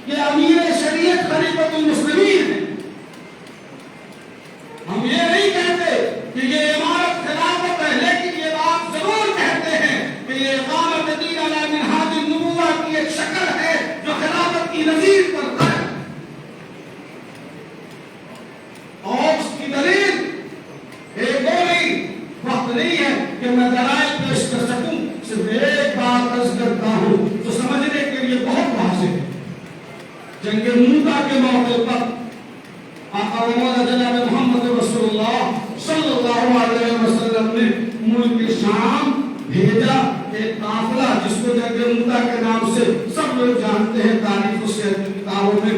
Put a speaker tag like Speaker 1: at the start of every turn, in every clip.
Speaker 1: کہ امیر شریعت خلیفۃ المسلمین ہے. ہم یہ نہیں کہتے کہ یہ عمارت خلافت ہے، لیکن یہ بات ضرور کہتے ہیں کہ یہ اقامت دین علی منہاج النبوہ کی ایک شکل ہے جو خلافت کی نظیر کرتا ہے. اور اس کی دلیل ایک دو نہیں، وقت نہیں ہے کہ میں دلائل پیش کر سکوں. صرف ایک بات عرض کرتا ہوں جو سمجھنے کے لیے بہت واضح ہے. جنگ موتا کے موقع پر آقا و مولا جناب محمد رسول اللہ صلی اللہ علیہ وسلم نے ملک شام بھیجا ایک قافلہ جس کو جنگ موتا کے نام سے سب لوگ جانتے ہیں تاریخ و سیرت کی کتابوں میں.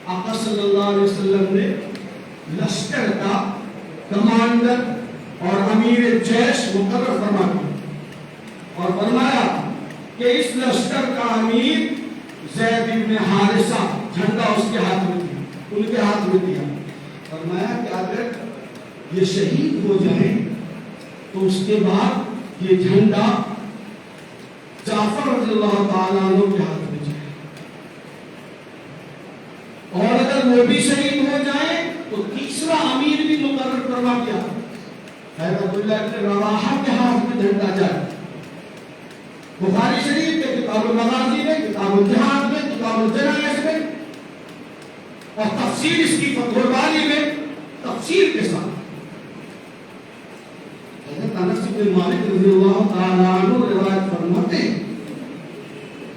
Speaker 1: آقا صلی اللہ علیہ وسلم نے لشکر کا کمانڈر اور امیر جیش مقرر فرما دیا اور فرمایا کہ اس لشکر کا امیر زید بن حارثہ، جھنڈا اس کے ہاتھ میں دیا، ان کے ہاتھ میں دیا. فرمایا کہ اگر یہ شہید ہو جائیں تو اس کے بعد یہ جھنڈا جعفر رضی اللہ تعالیٰ عنہ کے ہاتھ میں جائے، اور اگر وہ بھی شہید ہو جائیں تو تیسرا امیر بھی مقرر کروا دیا حضرت عبداللہ بن رواحہ کے ہاتھ میں جھنڈا جائے. بخاری شریف کے کتاب المغازی میں، کتاب الجہاد میں، کتاب الجنائز میں اور تفسیر اس کی فتح الباری میں تفسیر کے ساتھ حضرت انس بن مالک رضی اللہ تعالیٰ عنہ روایت فرماتے ہیں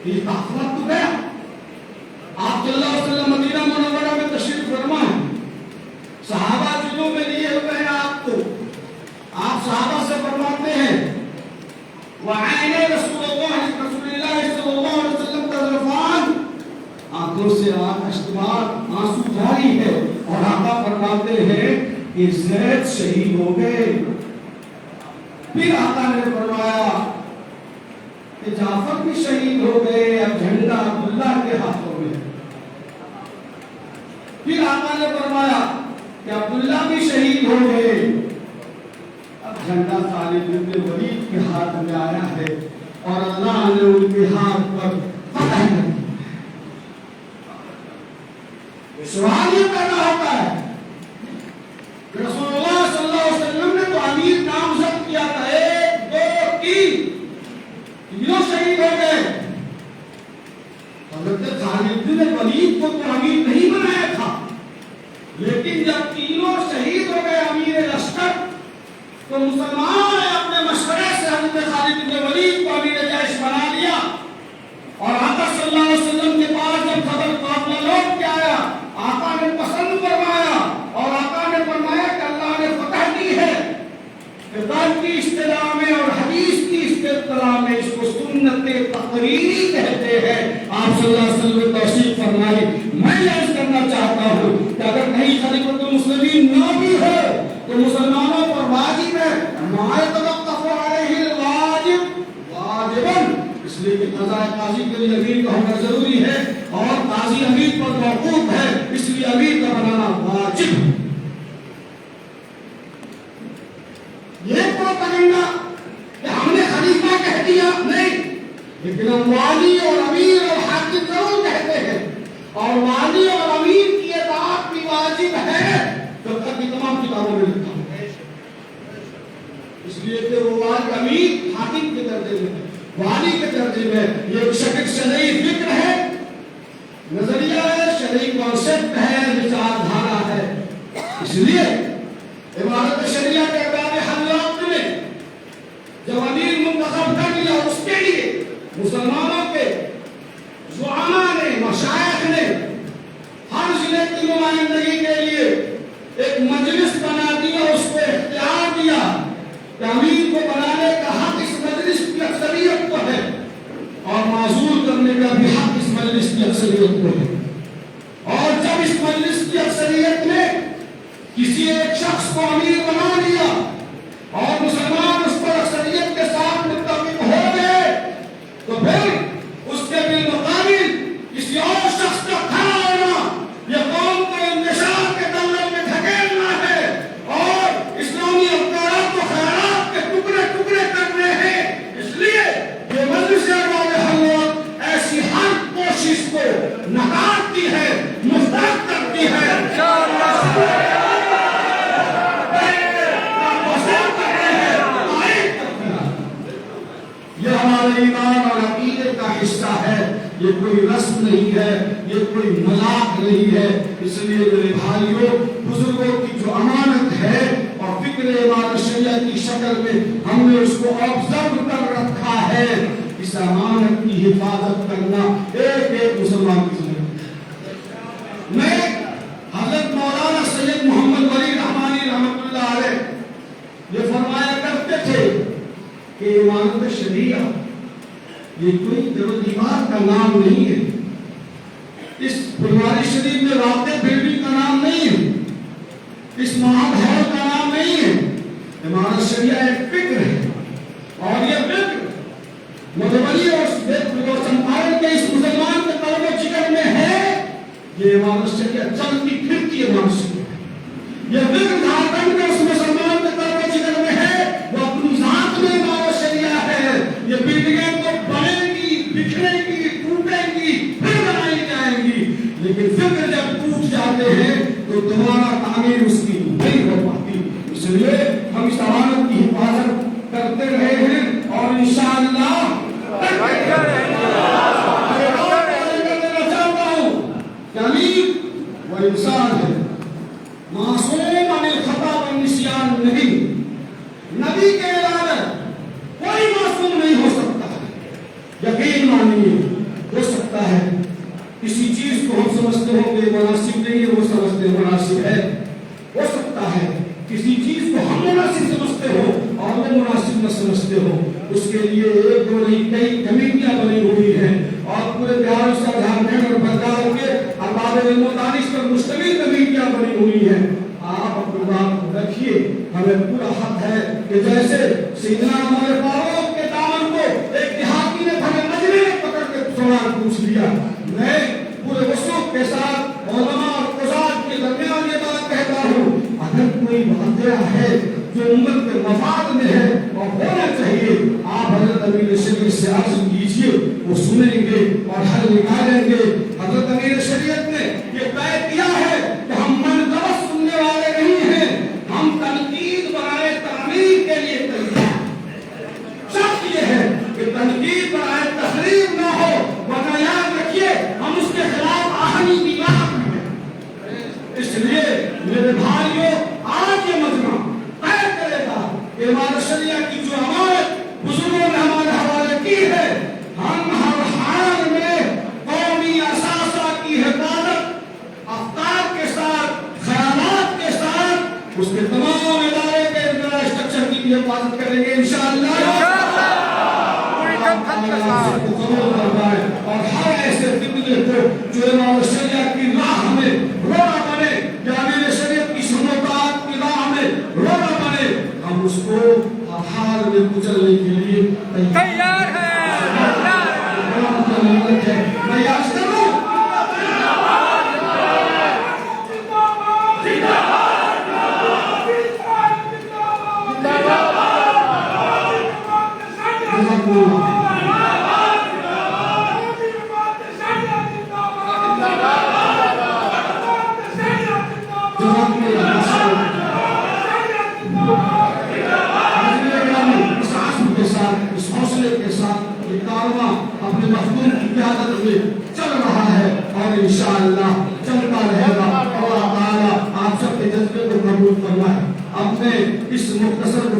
Speaker 1: کہ یہ قافلہ تو گیا، آپ صلی اللہ علیہ وسلم مدینہ منورہ میں تشریف فرما ہے، صحابہ جنوں میں لیے ہوئے ہیں آپ کو. آپ صحابہ سے فرماتے ہیں وعین رسول اللہ صلی اللہ علیہ وسلم تذرفان، آنکھوں سے اشتباہ آنسو جاری ہے، اور آقا فرماتے ہیں کہ زید شہید ہو گئے. پھر آقا نے فرمایا کہ جعفر بھی شہید ہو گئے، اب جھنڈا عبداللہ کے ہاتھوں میں. پھر آقا نے فرمایا کہ عبداللہ بھی شہید ہو گئے، اب جھنڈا خالد بن ولید کے ہاتھ میں آیا ہے، اور اللہ نے ان کے ہاتھ پر فتح کر دی. سوال یہ پیدا ہوتا ہے کہ رسول اللہ صلی اللہ علیہ وسلم نے تو امیر نامزد کیا تھا، ایک دو تینوں شہید ہو گئے. حضرت خالد بن ولید کو تو امیر نہیں بنایا تھا، لیکن جب تینوں شہید ہو گئے امیر لشکر تو مسلمانوں نے اپنے مشورے سے حضرت خالد بن ولید کو امیر جیش بنا لیا. اور آقا صلی اللہ علیہ وسلم کے پاس جب خبر قافلہ لوٹ کے آیا، آقا نے پسند فرمایا، اور آقا نے فرمایا کہ اللہ نے فتح دی ہے. کتاب کی اصطلاح میں اور حدیث کی اصطلاح میں اس کو سنت تقریری کہتے ہیں. آپ صلی اللہ علیہ وسلم نے توصیف فرمائی. میں یہ عرض کرنا چاہتا ہوں کہ اگر کہیں خلیفۃ المسلمین نہ بھی ہو تو مسلمانوں پر واجب ہے ما يتوقف علیہ الواجب واجباً، اس لیے کہ قضاء قاضی کے لیے امیر کا ہونا ضروری ہے، اور قاضی امیر پر موقوف ہے، اس لیے امیر کا بنانا واجب ہے. یہ پروپیگنڈا کہ ہم نے خلیفہ کہہ دیا نہیں، لیکن ہم والی اور امیر اور حاکم ضرور کہتے ہیں، اور والی اور امیر کی اطاعت بھی واجب ہے جو تک تمام کتابوں میں لکھا ہے. اس لیے کہ وہ والی امیر حاکم کے درجے میں ہے، والی کے درجے میں. یہ ایک شکل شرعی فکر ہے، نظریہ ہے، شرعی کانسیپٹ ہے، وچار دھارا ہے. اس لیے عبارت شریعہ کے اقدام حضرات میں جب امیر منتخب کر لیا، اس کے لیے مسلمانوں کے زعماء نے، مشائخ نے ہر ضلع کی نمائندگی کے لیے ایک مجلس بنا دیا، اس کو اختیار دیا کہ امیر کو بنانے کا حق اس مجلس کی اکثریت کو ہے، اور معزول کرنے کا بھی حق اس مجلس کی اکثریت کو ہے. اور جب اس مجلس کی اکثریت نے کسی ایک شخص کو امیر بنا لیا اور مسلمان اس پر اکثریت کے ساتھ متفق ہو گئے، تو پھر اس کے بالمقابل کسی اور شخص کا کھڑا ہونا یہ قوم کو انتشار کے دلدل میں دھکیلنا ہے، اور اسلامی افکارات و خیالات کے ٹکڑے ٹکڑے کرنے ہیں. اس لیے یہ مجلس ایسی ہر کوشش کو یہ کوئی رسم نہیں ہے، یہ کوئی مذاق نہیں ہے۔ اس لیے میرے بھائیوں، بزرگوں کی جو امانت ہے اور فکر امانت شریعہ کی شکل میں ہم نے اس کو آبزرو کر رکھا ہے، اس امانت کی حفاظت کرنا ایک ایک مسلمان کی ذمہ داری۔ میں حضرت مولانا سید محمد ولی رحمانی رحمۃ اللہ علیہ یہ فرمایا کرتے تھے کہ امانت شریعہ یہ کوئی در و دیوار کا نام نہیں ہے، اس بلواری شریف میں واقع بلڈنگ کا نام نہیں ہے، اس مہا ہال کا نام نہیں ہے۔ امانت شریعہ ایک فکر ہے، اور یہ فکر مدھوبنی اور چمپارن کے اس مسلمان کے قلب و جگر میں ہے۔ یہ امانت شریعہ چلتی پھرتی امانت شریعہ ہے۔ یہ فکر جھارکھنڈ کے اس مسلمان کے قلب و جگر میں ہے، وہ اپنی ذات میں امانت شریعہ ہے۔ یہ بلڈنگیں تو بنیں گی، بکھریں گی، ٹوٹیں گی، پھر بنائی جائیں گی، لیکن فکر جب ٹوٹ جاتے ہیں تو دوبارہ تعمیر اس کی نہیں ہو پاتی۔ اس لیے ہم اس امانت کی حفاظت کرتے رہے ہیں اور انشاءاللہ وہ انسان ہے معصوم عن الخطا والنسیان نہیں، نبی کے علاوہ کوئی معصوم نہیں ہو سکتا ہے۔ یقین مانیے، ہو سکتا ہے کسی چیز کو ہم سمجھتے ہوں کہ مناسب نہیں ہے، وہ سمجھتے ہیں مناسب ہے۔ ہو سکتا ہے کسی چیز کو ہم مناسب سمجھتے ہو اور وہ مناسب نہ سمجھتے ہو۔ اس کے لیے ایک دو نہیں کئی کمیٹیاں بنی ہوئی ہیں اور پورے بہار سے جھارکھنڈ اور بنگال کے ارباب علم و دانش پر مشتمل کمیٹیاں بنی ہوئی ہیں۔ آپ اپنی بات رکھیے، ہمیں پورا حق ہے کہ جیسے سیدنا عمر فاروق کے دامن کو ایک دیہاتی نے بھگے مجمے میں پکڑ کے سوال پوچھ لیا، میں پورے وسوخ کے ساتھ علماء اور قضات کے درمیان یہ بات کہتا ہوں، اگر کوئی واقعہ ہے جو امت کے مفاد میں ہے اور ہونا چاہیے، آپ حضرت امیر شریعت سے عرض کیجئے، وہ سنیں گے اور حل نکالیں گے۔ حضرت امیر شریعت نے یہ طے کیا ہے کہ ہم منقبت سننے والے نہیں ہیں، ہم تنقید برائے تعمیر کے لیے تیار ہیں۔ شرط یہ ہے کہ تنقید برائے تخریب نہ ہو، ورنہ یاد رکھیے ہم اس کے خلاف آہنی کی بات کریں۔ اس لیے میرے بھائیوں، آج یہ مجمع طے کرے گا کہ امانت شریعہ کی جو امانت بزرگوں نے ہمارے حوالے کی ہے، ہم ہر حال میں قومی اثاثہ کی حفاظت افکار کے ساتھ، خیالات کے ساتھ، اس کے تمام ادارے کے انفراسٹرکچر کی بھی حفاظت کریں گے انشاءاللہ۔ اور ہر ایسے فتنے کو جو امانت شریعہ کی راہ میں رونا بنے یا امیر شریعت کی سنتات کی راہ میں رونا بنے، ہم اس کو ہر حال میں کچلنے کے لیے تیار ہیں۔ میں یاد کروں اس حوصلے کے ساتھ یہ کارواں اپنے مخدوم کی قیادت میں چل رہا ہے اور انشاءاللہ چلتا رہے گا۔ اللہ تعالیٰ آپ سب کے جذبے کو قبول فرمائے۔ اپنے اس مختصر